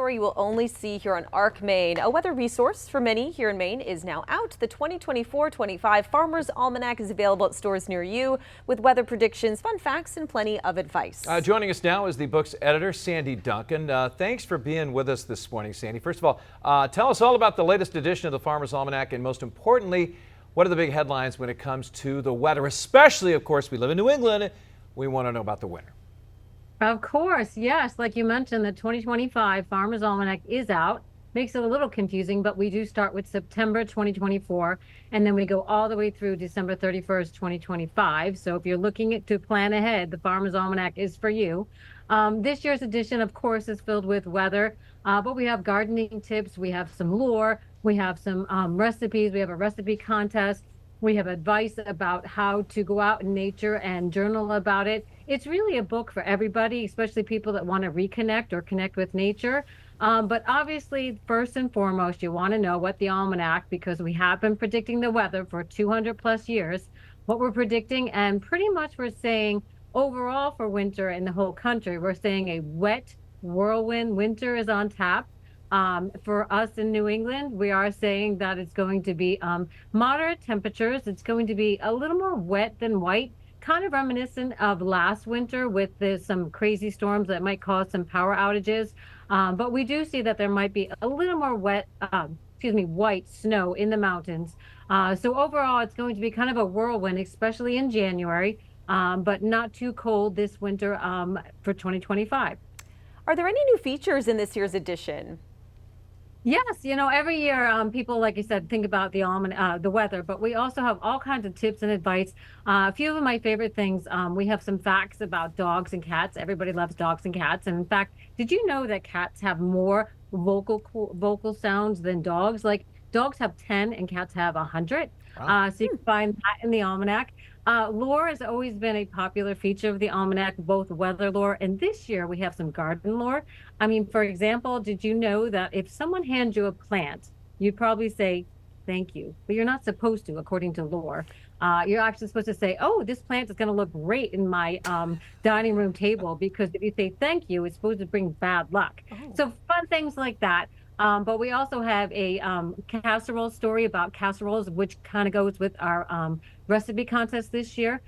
story you will only see here on ARC Maine. A weather resource for many here in Maine is now out. The 2024-25 Farmers Almanac is available at stores near you with weather predictions, fun facts, and plenty of advice. Joining us now is the book's editor, Sandy Duncan. Thanks for being with us this morning, Sandy. First of all, tell us all about the latest edition of the Farmers Almanac, and most importantly, what are the big headlines when it comes to the weather? Especially, of course, we live in New England. We want to know about the winter. Of course, yes. Like you mentioned, the 2025 Farmers Almanac is out. Makes it a little confusing, but we do start with September 2024, and then we go all the way through December 31st, 2025. So if you're looking to plan ahead, the Farmers Almanac is for you. This year's edition, of course, is filled with weather, but we have gardening tips, we have some lore, we have some recipes, we have a recipe contest. We have advice about how to go out in nature and journal about it. It's really a book for everybody, especially people that want to reconnect or connect with nature. But obviously, first and foremost, you want to know what the almanac, because we have been predicting the weather for 200 plus years, what we're predicting, and pretty much we're saying overall for winter in the whole country, we're saying a wet whirlwind winter is on tap. For us in New England, we are saying that it's going to be moderate temperatures. It's going to be a little more wet than white, kind of reminiscent of last winter with some crazy storms that might cause some power outages. But we do see that there might be a little more white snow in the mountains. So overall, it's going to be kind of a whirlwind, especially in January, but not too cold this winter for 2025. Are there any new features in this year's edition? Yes, every year people, like you said, think about the weather, but we also have all kinds of tips and advice. A few of my favorite things, we have some facts about dogs and cats. Everybody loves dogs and cats. And in fact, did you know that cats have more vocal sounds than dogs? Like dogs have 10 and cats have 100. Wow. So you can find that in the almanac. Lore has always been a popular feature of the almanac, both weather lore, and this year we have some garden lore. I mean, for example, did you know that if someone hands you a plant, you'd probably say, thank you, but you're not supposed to, according to lore. You're actually supposed to say, oh, this plant is going to look great in my dining room table, because if you say thank you, it's supposed to bring bad luck. Oh. So fun things like that. But we also have a casserole story about casseroles, which kind of goes with our recipe contest this year.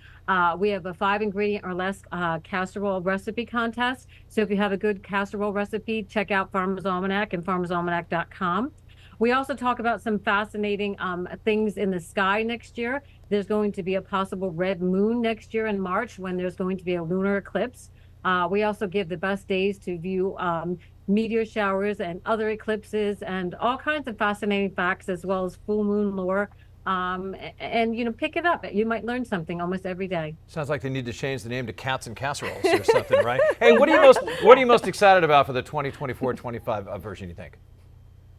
We have a 5-ingredient or less casserole recipe contest. So if you have a good casserole recipe, check out Farmers Almanac and farmersalmanac.com. We also talk about some fascinating things in the sky next year. There's going to be a possible red moon next year in March, when there's going to be a lunar eclipse. We also give the best days to view meteor showers and other eclipses, and all kinds of fascinating facts, as well as full moon lore. And pick it up. You might learn something almost every day. Sounds like they need to change the name to Cats and Casseroles or something, right? Hey, what are you most excited about for the 2024-25 version, you think?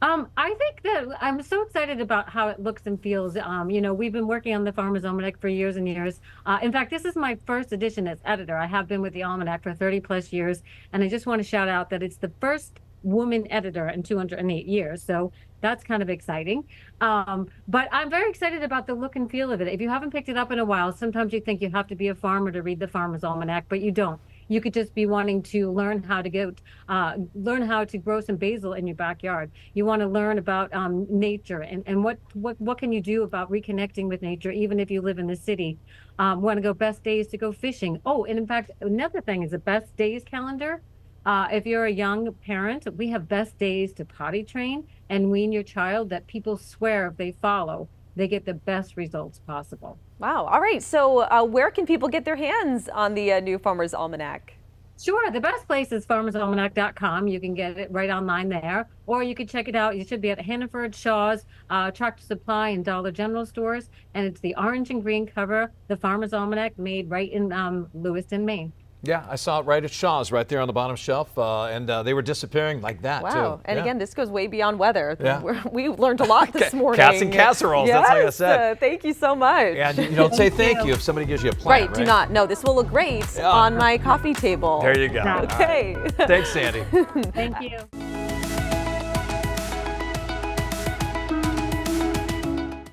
I think that I'm so excited about how it looks and feels. We've been working on the Farmers Almanac for years and years. In fact, this is my first edition as editor. I have been with the Almanac for 30 plus years, and I just want to shout out that it's the first woman editor in 208 years. So that's kind of exciting. But I'm very excited about the look and feel of it. If you haven't picked it up in a while, sometimes you think you have to be a farmer to read the Farmers Almanac, but you don't. You could just be wanting to learn how to grow some basil in your backyard. You want to learn about nature and what can you do about reconnecting with nature, even if you live in the city. Want to go best days to go fishing. Oh, and in fact, another thing is the best days calendar. If you're a young parent, we have best days to potty train and wean your child that people swear if they follow, they get the best results possible. Wow. All right. So where can people get their hands on the new Farmers Almanac? Sure. The best place is farmersalmanac.com. You can get it right online there, or you can check it out. You should be at Hannaford, Shaw's, Tractor Supply, and Dollar General stores. And it's the orange and green cover, the Farmers Almanac, made right in Lewiston, Maine. Yeah, I saw it right at Shaw's, right there on the bottom shelf, and they were disappearing like that, too. Wow, and yeah. Again, this goes way beyond weather. Yeah. We learned a lot this morning. Cats and casseroles, yes, that's like I said. Thank you so much. And you don't say thank you if somebody gives you a plant, right? Do not. No, this will look great on my coffee table. There you go. Okay. Right. Thanks, Sandy. Thank you.